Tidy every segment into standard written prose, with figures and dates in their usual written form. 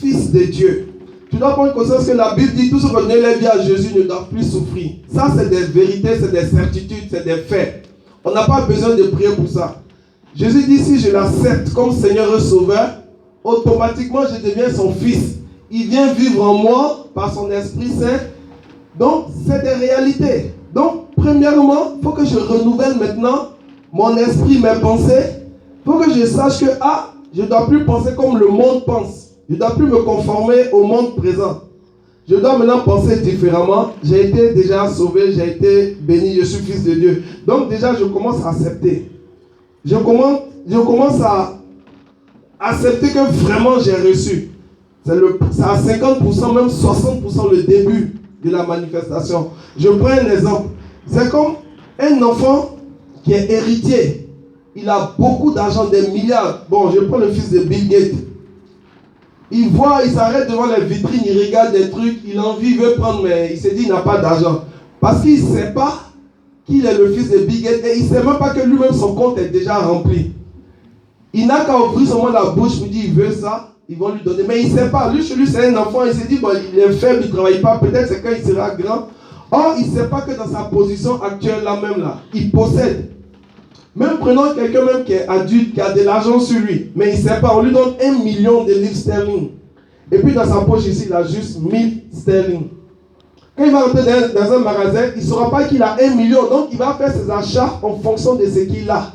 fils de Dieu. Tu dois prendre conscience que la Bible dit tout ce qu'on élève bien à Jésus ne doit plus souffrir. Ça, c'est des vérités, c'est des certitudes, c'est des faits. On n'a pas besoin de prier pour ça. Jésus dit, si je l'accepte comme Seigneur et Sauveur, automatiquement je deviens son fils. Il vient vivre en moi par son Esprit Saint. Donc, c'est des réalités. Donc, premièrement, il faut que je renouvelle maintenant mon esprit, mes pensées. Il faut que je sache que, je ne dois plus penser comme le monde pense. Je ne dois plus me conformer au monde présent. Je dois maintenant penser différemment. J'ai été déjà sauvé, j'ai été béni, je suis fils de Dieu. Donc déjà, je commence à accepter. Je commence à accepter que vraiment j'ai reçu. C'est à 50%, même 60% le début de la manifestation. Je prends un exemple. C'est comme un enfant qui est héritier. Il a beaucoup d'argent, des milliards. Bon, je prends le fils de Bill Gates. Il voit, il s'arrête devant les vitrines, il regarde des trucs, il a envie, il veut prendre, mais il se dit, il n'a pas d'argent. Parce qu'il ne sait pas qu'il est le fils de Bill Gates et il ne sait même pas que lui-même, son compte est déjà rempli. Il n'a qu'à ouvrir seulement la bouche pour dire, il veut ça, ils vont lui donner. Mais il ne sait pas. Lui, chez lui, c'est un enfant, il se dit, bon, il est faible, il ne travaille pas, peut-être c'est quand il sera grand. Or, il ne sait pas que dans sa position actuelle, là, il possède. Même prenons quelqu'un même qui est adulte, qui a de l'argent sur lui, mais il ne sait pas, on lui donne 1 million de livres sterling. Et puis dans sa poche ici, il a juste 1000 sterling. Quand il va rentrer dans un magasin, il ne saura pas qu'il a 1 million, donc il va faire ses achats en fonction de ce qu'il a.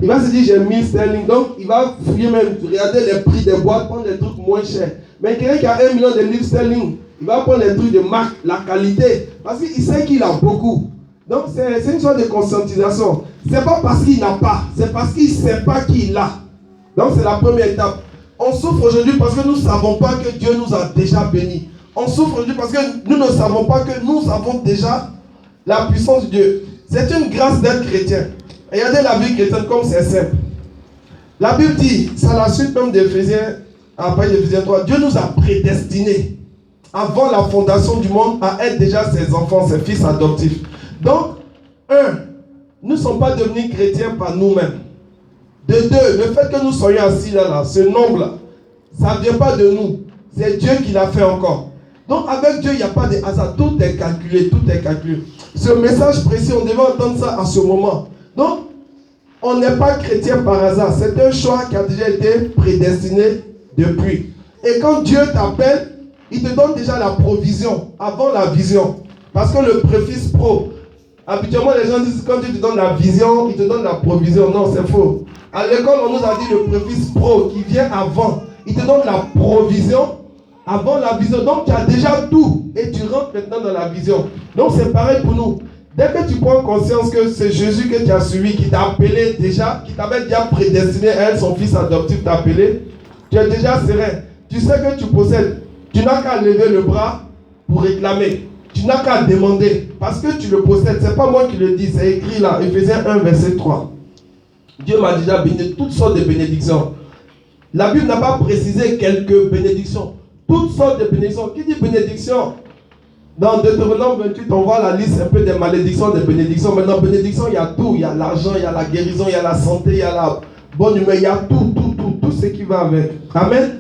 Il va se dire, j'ai 1000 sterling, donc il va fouiller même, regarder les prix des boîtes, prendre des trucs moins chers. Mais quelqu'un qui a 1 million de livres sterling, il va prendre les trucs de marque, la qualité, parce qu'il sait qu'il a beaucoup. Donc c'est une sorte de conscientisation. Ce n'est pas parce qu'il n'a pas, c'est parce qu'il ne sait pas qu'il a. Donc c'est la première étape. On souffre aujourd'hui parce que nous ne savons pas que Dieu nous a déjà bénis. On souffre aujourd'hui parce que nous ne savons pas que nous avons déjà la puissance de Dieu. C'est une grâce d'être chrétien. Regardez la vie chrétienne comme c'est simple. La Bible dit, c'est à la suite même d'Éphésiens, après d'Éphésiens 3, Dieu nous a prédestinés avant la fondation du monde à être déjà ses enfants, ses fils adoptifs. Donc, nous ne sommes pas devenus chrétiens par nous-mêmes. De deux, le fait que nous soyons assis là, ce nombre-là, ça ne vient pas de nous. C'est Dieu qui l'a fait encore. Donc, avec Dieu, il n'y a pas de hasard. Tout est calculé, tout est calculé. Ce message précis, on devait entendre ça à ce moment. Donc, on n'est pas chrétien par hasard. C'est un choix qui a déjà été prédestiné depuis. Et quand Dieu t'appelle, il te donne déjà la provision avant la vision. Parce que le préfixe pro, habituellement les gens disent quand Dieu te donne la vision, il te donne la provision. Non, c'est faux. À l'école, on nous a dit le préfixe pro qui vient avant. Il te donne la provision avant la vision. Donc tu as déjà tout et tu rentres maintenant dans la vision. Donc c'est pareil pour nous. Dès que tu prends conscience que c'est Jésus que tu as suivi, qui t'a appelé déjà, qui t'avait déjà prédestiné à être son fils adoptif, t'a appelé, tu es déjà serein. Tu sais que tu possèdes. Tu n'as qu'à lever le bras pour réclamer. Tu n'as qu'à demander. Parce que tu le possèdes. Ce n'est pas moi qui le dis. C'est écrit là. Éphésiens 1, verset 3. Dieu m'a déjà béni toutes sortes de bénédictions. La Bible n'a pas précisé quelques bénédictions. Toutes sortes de bénédictions. Qui dit bénédiction? Dans Deutéronome 28, on voit la liste un peu des malédictions, des bénédictions. Maintenant, bénédiction, il y a tout. Il y a l'argent, il y a la guérison, il y a la santé, il y a la bonne humeur. Il y a tout ce qui va avec. Amen.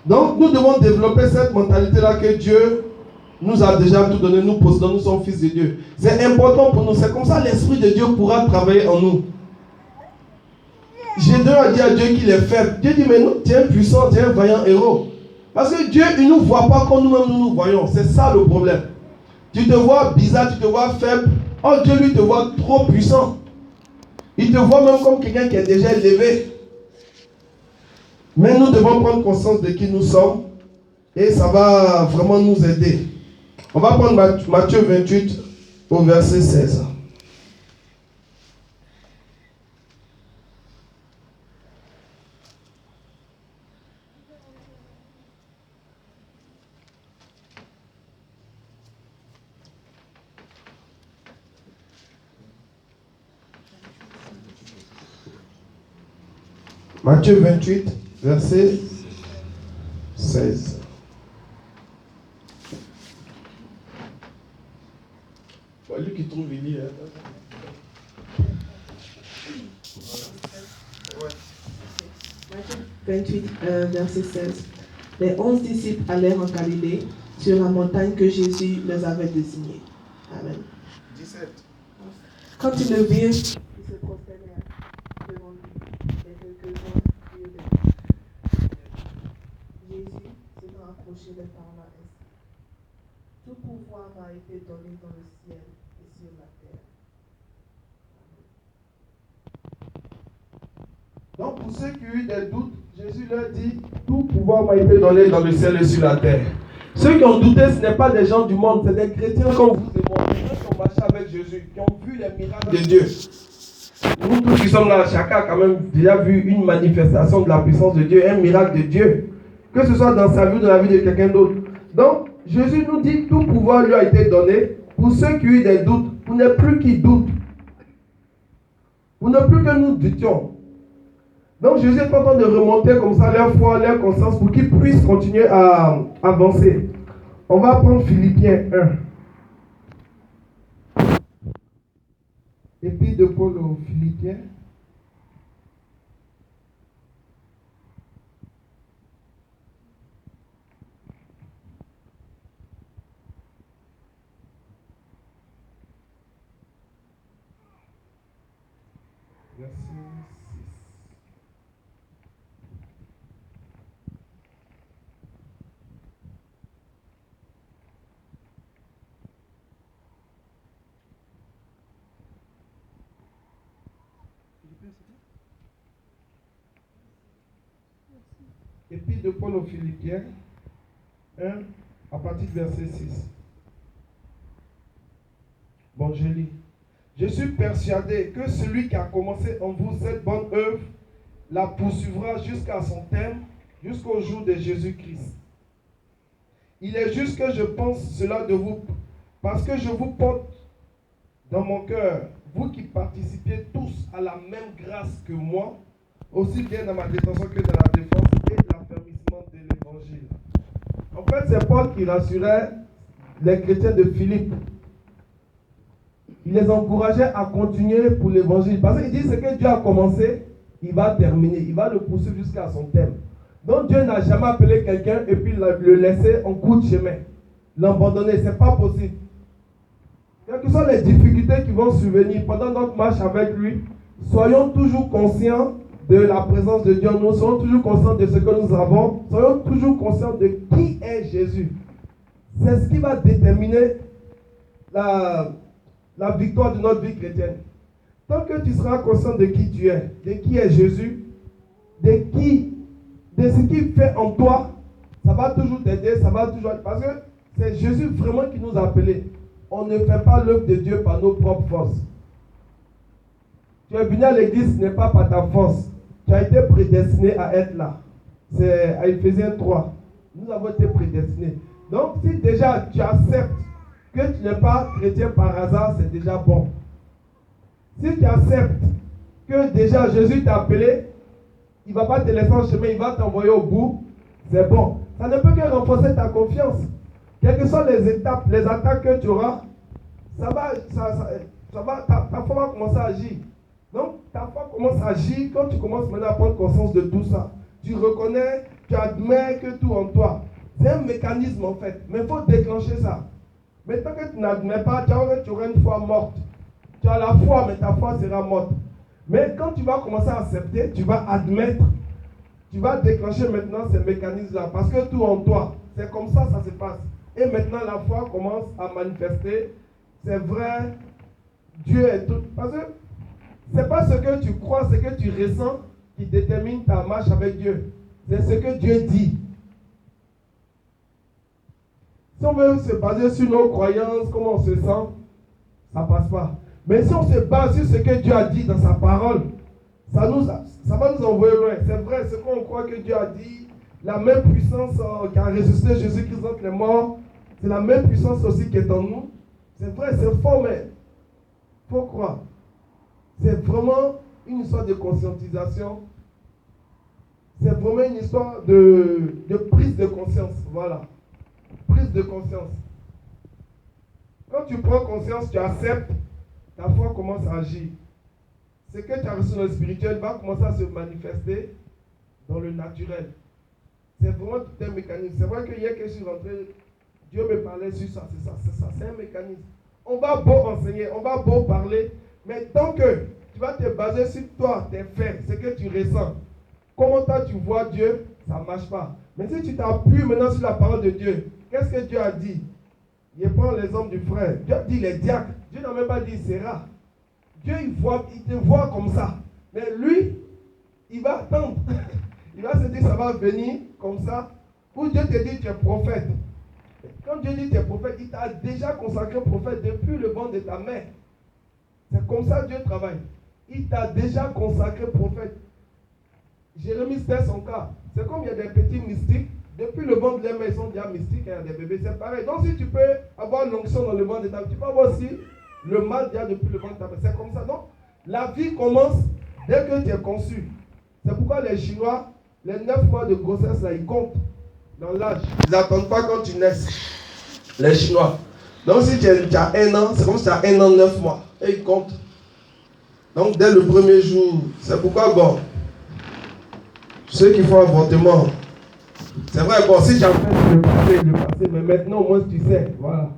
Donc, nous devons développer cette mentalité-là que Dieu nous a déjà tout donné, nous possédons, nous sommes fils de Dieu. C'est important pour nous. C'est comme ça l'Esprit de Dieu pourra travailler en nous. Gédéon a dit à Dieu qu'il est faible. Dieu dit, mais nous, tu es puissant, tu es un vaillant héros. Parce que Dieu, il ne nous voit pas comme nous-mêmes nous voyons. C'est ça le problème. Tu te vois bizarre, tu te vois faible. Oh, Dieu, lui, te voit trop puissant. Il te voit même comme quelqu'un qui est déjà élevé. Mais nous devons prendre conscience de qui nous sommes. Et ça va vraiment nous aider. On va prendre Matthieu 28 au verset 16. Matthieu 28, verset 16. Lui qui trouve, il lit. 28, verset 16. Les 11 disciples allèrent en Galilée, sur la montagne que Jésus leur avait désignée. Amen. 17. Quand ils le virent, ils se prosternèrent devant lui. Et quelques-uns dirent de lui. Jésus s'étant approché les parla ainsi. Tout pouvoir m'a été donné dans le ciel et sur la terre. Donc pour ceux qui ont eu des doutes, Jésus leur dit, tout pouvoir m'a été donné dans le ciel et sur la terre. Ceux qui ont douté, ce n'est pas des gens du monde, c'est des chrétiens comme vous et moi, des gens qui ont marché avec Jésus, qui ont vu les miracles de Dieu. Nous tous qui sommes là, chacun a quand même déjà vu une manifestation de la puissance de Dieu, un miracle de Dieu, que ce soit dans sa vie ou dans la vie de quelqu'un d'autre. Donc Jésus nous dit, tout pouvoir lui a été donné. Pour ceux qui ont eu des doutes, vous n'êtes plus qui doutent. Vous n'êtes plus que nous doutions. Donc Jésus est en train de remonter comme ça leur foi, leur conscience pour qu'ils puissent continuer à avancer. On va prendre Philippiens 1. Épître de Paul aux Philippiens. Verset 6. Épître de Paul aux Philippiens 1, à partir du verset 6. Bon, je lis. Je suis persuadé que celui qui a commencé en vous cette bonne œuvre la poursuivra jusqu'à son terme, jusqu'au jour de Jésus-Christ. Il est juste que je pense cela de vous, parce que je vous porte dans mon cœur, vous qui participiez tous à la même grâce que moi, aussi bien dans ma détention que dans la défense et l'affermissement de l'évangile. En fait, c'est Paul qui rassurait les chrétiens de Philippe. Il les encourageait à continuer pour l'évangile. Parce qu'il dit ce que Dieu a commencé, il va terminer. Il va le poursuivre jusqu'à son terme. Donc Dieu n'a jamais appelé quelqu'un et puis le laisser en cours de chemin. L'abandonner, ce n'est pas possible. Quelles que soient les difficultés qui vont survenir pendant notre marche avec lui, soyons toujours conscients de la présence de Dieu. Nous soyons toujours conscients de ce que nous avons. Soyons toujours conscients de qui est Jésus. C'est ce qui va déterminer la victoire de notre vie chrétienne. Tant que tu seras conscient de qui tu es, de qui est Jésus, de ce qu'il fait en toi, ça va toujours t'aider, ça va toujours... Parce que c'est Jésus vraiment qui nous a appelés. On ne fait pas l'œuvre de Dieu par nos propres forces. Tu es venu à l'église, ce n'est pas par ta force. Tu as été prédestiné à être là. C'est à Ephésiens 3. Nous avons été prédestinés. Donc, si déjà tu acceptes que tu n'es pas chrétien par hasard, c'est déjà bon. Si tu acceptes que déjà Jésus t'a appelé, il ne va pas te laisser en chemin, il va t'envoyer au bout, c'est bon. Ça ne peut que renforcer ta confiance. Quelles que soient les étapes, les attaques que tu auras, ta foi va commencer à agir. Donc, ta foi commence à agir quand tu commences maintenant à prendre conscience de tout ça. Tu reconnais, tu admets que tout en toi. C'est un mécanisme en fait, mais il faut déclencher ça. Mais tant que tu n'admets pas, tu auras une foi morte. Tu as la foi, mais ta foi sera morte. Mais quand tu vas commencer à accepter, tu vas admettre, tu vas déclencher maintenant ces mécanismes-là. Parce que tout en toi, c'est comme ça se passe. Et maintenant, la foi commence à manifester. C'est vrai, Dieu est tout. Parce que ce n'est pas ce que tu crois, ce que tu ressens qui détermine ta marche avec Dieu. C'est ce que Dieu dit. Si on veut se baser sur nos croyances, comment on se sent, ça ne passe pas. Mais si on se base sur ce que Dieu a dit dans sa parole, ça va nous envoyer loin. C'est vrai, ce qu'on croit que Dieu a dit, la même puissance qui a ressuscité Jésus-Christ entre les morts, c'est la même puissance aussi qui est en nous. C'est vrai, c'est fort, mais il faut croire. C'est vraiment une histoire de conscientisation. C'est vraiment une histoire de prise de conscience. Voilà. Prise de conscience. Quand tu prends conscience, tu acceptes, ta foi commence à agir. Ce que tu as reçu dans le spirituel va commencer à se manifester dans le naturel. C'est vraiment tout un mécanisme. C'est vrai qu'il y a quelque chose rentré, Dieu me parlait sur ça, c'est ça, c'est un mécanisme. On va beau enseigner, on va beau parler, mais tant que tu vas te baser sur toi, tes faits, ce que tu ressens, comment toi tu vois Dieu, ça ne marche pas. Mais si tu t'appuies maintenant sur la parole de Dieu, qu'est-ce que Dieu a dit? Il prend les hommes du frère. Dieu a dit les diacres. Dieu n'a même pas dit c'est rare. Dieu il te voit comme ça. Mais lui, il va attendre. Il va se dire ça va venir comme ça. Ou Dieu te dit tu es prophète. Quand Dieu dit tu es prophète, il t'a déjà consacré prophète depuis le ventre de ta mère. C'est comme ça que Dieu travaille. Il t'a déjà consacré prophète. Jérémie, c'était son cas. C'est comme il y a des petits mystiques. Depuis le ventre de leur mère, ils sont déjà mystiques. Il y a des bébés, c'est pareil. Donc si tu peux avoir l'onction dans le ventre de ta mère, tu peux avoir aussi le mal déjà depuis le ventre de ta mère. C'est comme ça. Donc la vie commence dès que tu es conçu. C'est pourquoi les Chinois, les 9 mois de grossesse, là, ils comptent dans l'âge. Ils n'attendent pas quand tu naisses. Les Chinois. Donc si tu as 1 an, c'est comme si tu as 1 an, 9 mois. Et ils comptent. Donc dès le premier jour, c'est pourquoi, bon, ceux qui font avortement, c'est vrai, bon, si tu as fait le passé, mais maintenant au moins tu sais, voilà.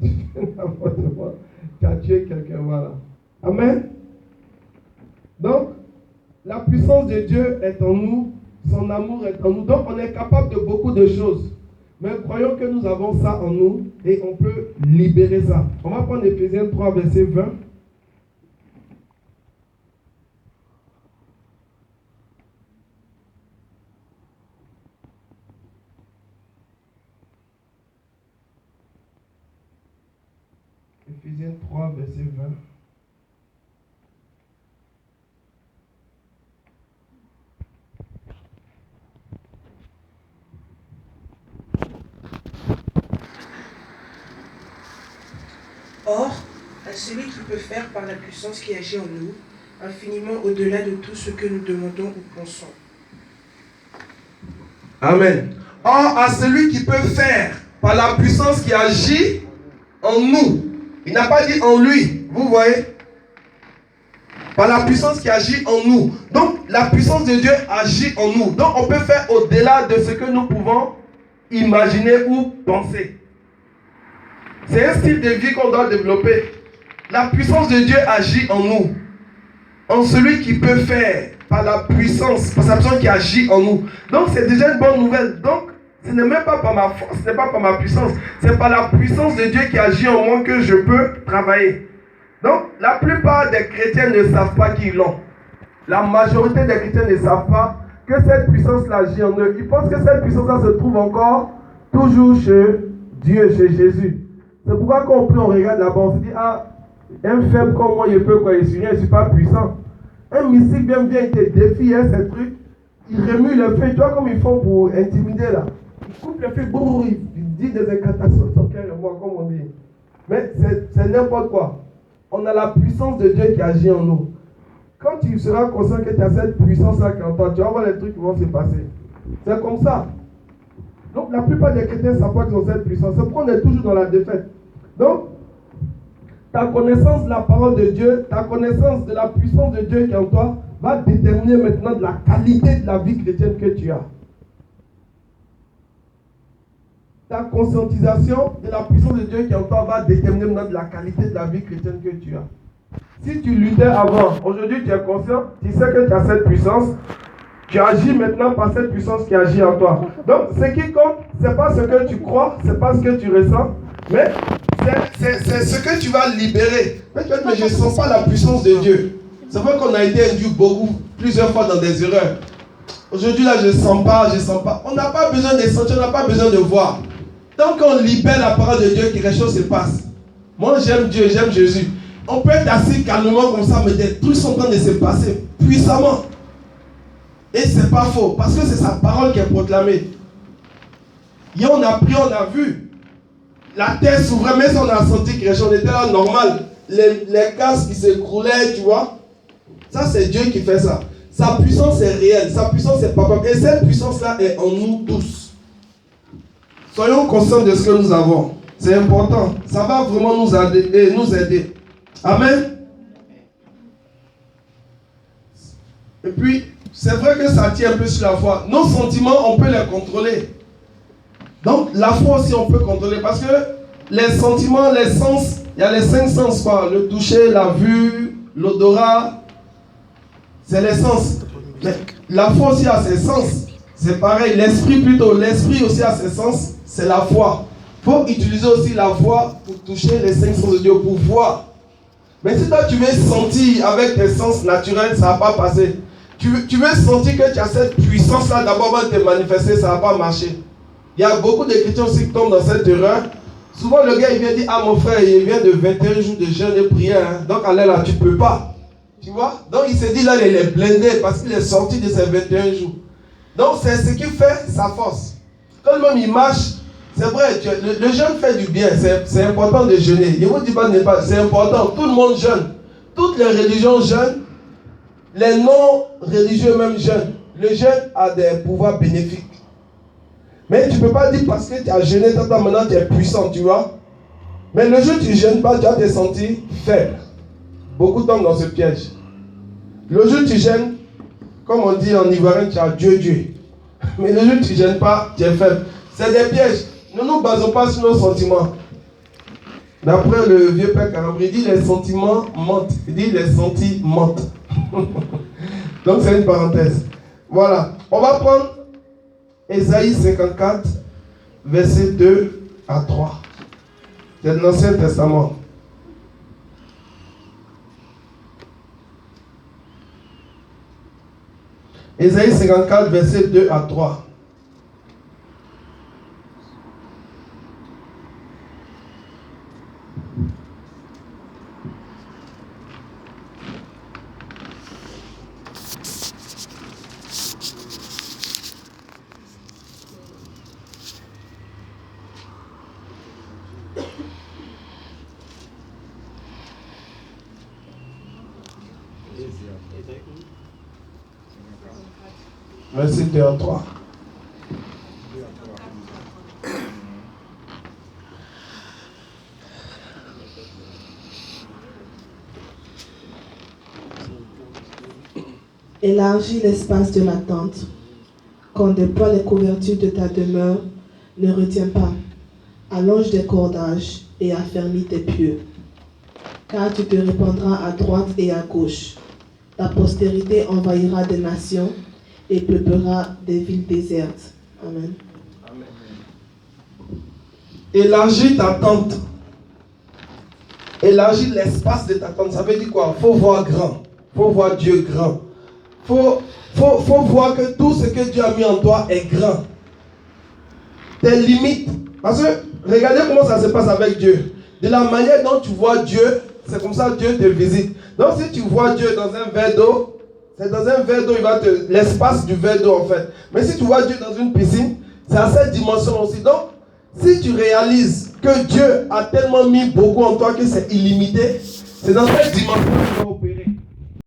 Tu fais l'avortement, tu as tué quelqu'un, voilà. Amen. Donc, la puissance de Dieu est en nous, son amour est en nous. Donc, on est capable de beaucoup de choses. Mais croyons que nous avons ça en nous et on peut libérer ça. On va prendre Éphésiens 3, verset 20. Éphésiens 3, verset 20. Or, à celui qui peut faire par la puissance qui agit en nous, infiniment au-delà de tout ce que nous demandons ou pensons. Amen. Or, à celui qui peut faire par la puissance qui agit en nous. Il n'a pas dit en lui. Vous voyez? Par la puissance qui agit en nous. Donc, la puissance de Dieu agit en nous. Donc, on peut faire au-delà de ce que nous pouvons imaginer ou penser. C'est un style de vie qu'on doit développer. La puissance de Dieu agit en nous. En celui qui peut faire par la puissance, par sa puissance qui agit en nous. Donc, c'est déjà une bonne nouvelle. Donc, ce n'est même pas par ma force, ce n'est pas par ma puissance. C'est par la puissance de Dieu qui agit en moi que je peux travailler. Donc, la plupart des chrétiens ne savent pas qu'ils l'ont. La majorité des chrétiens ne savent pas que cette puissance-là agit en eux. Ils pensent que cette puissance-là se trouve encore toujours chez Dieu, chez Jésus. C'est pourquoi quand on prie, on regarde là-bas, on se dit, ah, un faible comme moi, il peut quoi, je suis rien, je ne suis pas puissant. Un mystique vient, il te défie, hein, ces trucs, il remue le feu, tu vois comme ils font pour intimider là. Il coupe le feu, boum, il dit des incantations sur moi, comme on dit. Mais c'est n'importe quoi. On a la puissance de Dieu qui agit en nous. Quand tu seras conscient que tu as cette puissance-là qui est en toi, tu vas voir les trucs qui vont se passer. C'est comme ça. Donc la plupart des chrétiens ne savent pas qu'ils ont cette puissance. C'est pourquoi on est toujours dans la défaite. Donc, ta connaissance de la parole de Dieu, ta connaissance de la puissance de Dieu qui est en toi, va déterminer maintenant de la qualité de la vie chrétienne que tu as. Ta conscientisation de la puissance de Dieu qui est en toi va déterminer maintenant de la qualité de la vie chrétienne que tu as. Si tu luttais avant, aujourd'hui tu es conscient, tu sais que tu as cette puissance, tu agis maintenant par cette puissance qui agit en toi. Donc, ce qui compte, ce n'est pas ce que tu crois, ce n'est pas ce que tu ressens, mais c'est ce que tu vas libérer. Mais tu vas dire, mais je ne sens pas la puissance de Dieu. C'est vrai qu'on a été induit plusieurs fois dans des erreurs. Aujourd'hui, là, je ne sens pas. On n'a pas besoin de sentir, on n'a pas besoin de voir. Tant qu'on libère la parole de Dieu, quelque chose se passe. Moi, j'aime Dieu, j'aime Jésus. On peut être assis calmement comme ça, mais des trucs sont en train de se passer puissamment. Et ce n'est pas faux, parce que c'est sa parole qui est proclamée. Hier, on a prié, on a vu. La terre s'ouvrait, mais on a senti quelque chose, on était là normal. Les casques qui s'écroulaient, tu vois. Ça, c'est Dieu qui fait ça. Sa puissance est réelle, sa puissance est pas comme. Et cette puissance-là est en nous tous. Soyons conscients de ce que nous avons. C'est important. Ça va vraiment nous aider. Amen. Et puis, c'est vrai que ça tient un peu sur la foi. Nos sentiments, on peut les contrôler. Donc, la foi aussi, on peut contrôler. Parce que les sentiments, les sens, il y a les 5 sens, quoi. Le toucher, la vue, l'odorat, c'est les sens. Mais la foi aussi a ses sens. C'est pareil, l'esprit plutôt. L'esprit aussi a ses sens, c'est la foi. Il faut utiliser aussi la foi pour toucher les 5 sens de Dieu, pour voir. Mais si toi tu veux sentir avec tes sens naturels, ça ne va pas passer. Tu veux sentir que tu as cette puissance-là d'abord avant de te manifester, ça ne va pas marcher. Il y a beaucoup de chrétiens aussi qui tombent dans cette erreur. Souvent le gars il vient dire, ah mon frère, il vient de 21 jours de jeûne et prière, hein. Donc allez là, tu ne peux pas. Tu vois? Donc il se dit là, il est blindé parce qu'il est sorti de ses 21 jours. Donc c'est ce qui fait sa force. Quand même il marche, c'est vrai, le jeûne fait du bien, c'est important de jeûner. Je ne vous dis pas, c'est important, tout le monde jeûne. Toutes les religions jeûnent, les non-religieux même jeûnent. Le jeûne a des pouvoirs bénéfiques. Mais tu ne peux pas dire parce que tu as jeûné, maintenant tu es puissant, tu vois. Mais le jour où tu ne jeûnes pas, tu vas te sentir faible. Beaucoup tombent dans ce piège. Le jour où tu jeûnes, comme on dit en ivoirien, tu as Dieu. Mais le jour où tu ne jeûnes pas, tu es faible. C'est des pièges. Ne nous basons pas sur nos sentiments. D'après le vieux père Carambri, il dit les sentiments mentent. Il dit les sentis mentent. Donc c'est une parenthèse. Voilà. On va prendre Ésaïe 54, versets 2 à 3. C'est de l'Ancien Testament. Ésaïe 54, versets 2 à 3. Verset 2 à 3. Élargis l'espace de la tente. Qu'on déploie les couvertures de ta demeure, ne retiens pas. Allonge des cordages et affermis tes pieux. Car tu te répandras à droite et à gauche. Ta postérité envahira des nations et peuplera des villes désertes. Amen. Élargis ta tente. Élargis l'espace de ta tente. Ça veut dire quoi? Il faut voir grand. Il faut voir Dieu grand. Il faut voir que tout ce que Dieu a mis en toi est grand. Tes limites. Parce que regardez comment ça se passe avec Dieu. De la manière dont tu vois Dieu, c'est comme ça que Dieu te visite. Donc si tu vois Dieu dans un verre d'eau, c'est dans un verre d'eau, il va te... l'espace du verre d'eau en fait. Mais si tu vois Dieu dans une piscine, c'est à cette dimension aussi. Donc, si tu réalises que Dieu a tellement mis beaucoup en toi que c'est illimité, c'est dans cette dimension que tu vas opérer.